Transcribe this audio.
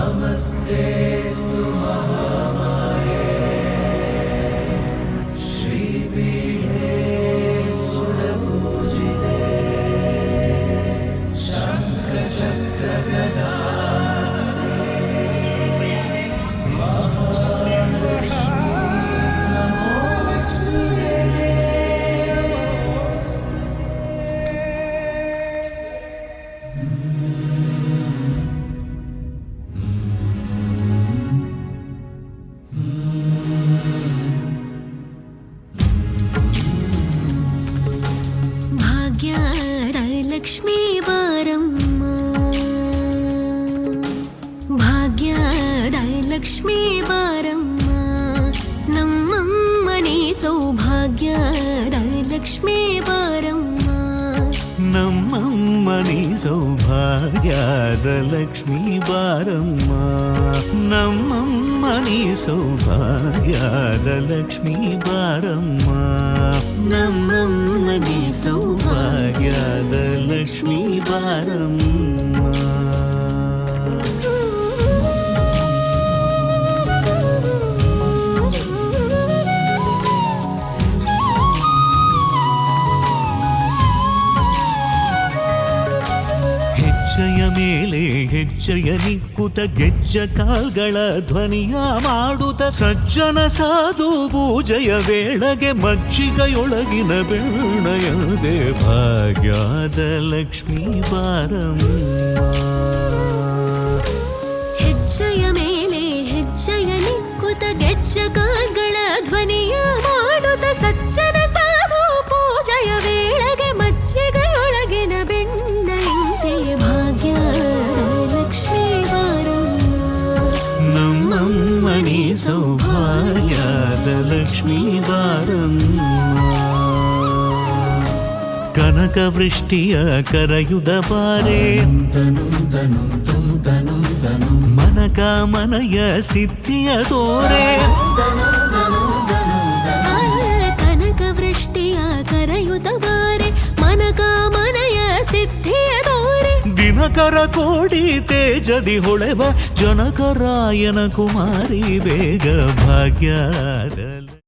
नमस्तेऽस्तु महामाये श्रीपीठे सुरपूजिते शङ्खचक्रगदास्ते ಲಕ್ಷ್ಮೀ ಬಾರಮ್ಮ ಭಾಗ್ಯದ ಲಕ್ಷ್ಮೀ ಬಾರಮ್ಮ ನಮ್ಮಮ್ಮನಿ ಸೌಭಾಗ್ಯದ ಲಕ್ಷ್ಮೀ ಬಾರಮ್ಮ ನಮ್ಮಮ್ಮನಿ ಸೌಭಾಗ್ಯದ ಲಕ್ಷ್ಮೀ ಬಾರಮ್ಮ ನಮ್ಮಮ್ಮನಿ ಸೌಭಾಗ್ಯದ ಲಕ್ಷ್ಮೀ ಬಾರಮ್ಮ ನಮ್ಮಮ್ಮನಿ ಸೌಭಾಗ್ಯದ ಲಕ್ಷ್ಮೀ ಬಾರಮ್ಮ ಹೆಜ್ಜೆಯ ಮೇಲೆ ಹೆಜ್ಜೆಯ ನಿಕ್ಕುತ ಗೆಜ್ಜ ಕಾಲ್ಗಳ ಧ್ವನಿಯ ಮಾಡುತ್ತ ಸಜ್ಜನ ಸಾಧು ಪೂಜೆಯ ವೇಳೆಗೆ ಮಜ್ಜಿಗೆಯೊಳಗಿನ ಬೆಣ್ಣಯದೆ ಭಾಗ್ಯದ ಲಕ್ಷ್ಮೀ ಬಾರಮ್ಮ ಹೆಜ್ಜೆಯ ಮೇಲೆ ಹೆಜ್ಜೆಯ ನಿಕ್ಕುತ ಗೆಜ್ಜ ಕಾಲ್ಗಳ ಧ್ವನಿಯ ಮಾಡುತ್ತ ಸಜ್ಜನ ಸಾಧು ಪೂಜೆಯ ವೇಳೆಗೆ ಮಜ್ಜಿಗೆಯೊಳಗಿನ ಬೆಣ್ಣೆಯಂತೆ ಭಾಗ್ಯದ ಲಕ್ಷ್ಮೀ ಬಾರಮ್ಮ ನಮ್ಮಮ್ಮನಿ ಸೌಭಾಗ್ಯದ ಲಕ್ಷ್ಮೀ ಬಾರಮ್ಮ ಕನಕ ವೃಷ್ಟಿಯ ಕರೆಯುದ ಬಾರೆ ಮನಕ ಮನಯ ಸಿದ್ಧಿಯ ತೋರೆ ಕನಕ ವೃಷ್ಟಿಯ ಕರೆಯುತ ಬಾರೆ ಮನಕ ಮನಯ ಸಿದ್ಧಿಯ ತೋರೆ ದಿನಕರ ಕೋಡಿ ತೇಜದಿ ಹೊಳೆವ ಜನಕರಾಯನ ಕುಮಾರಿ ಬೇಗ ಭಾಗ್ಯದ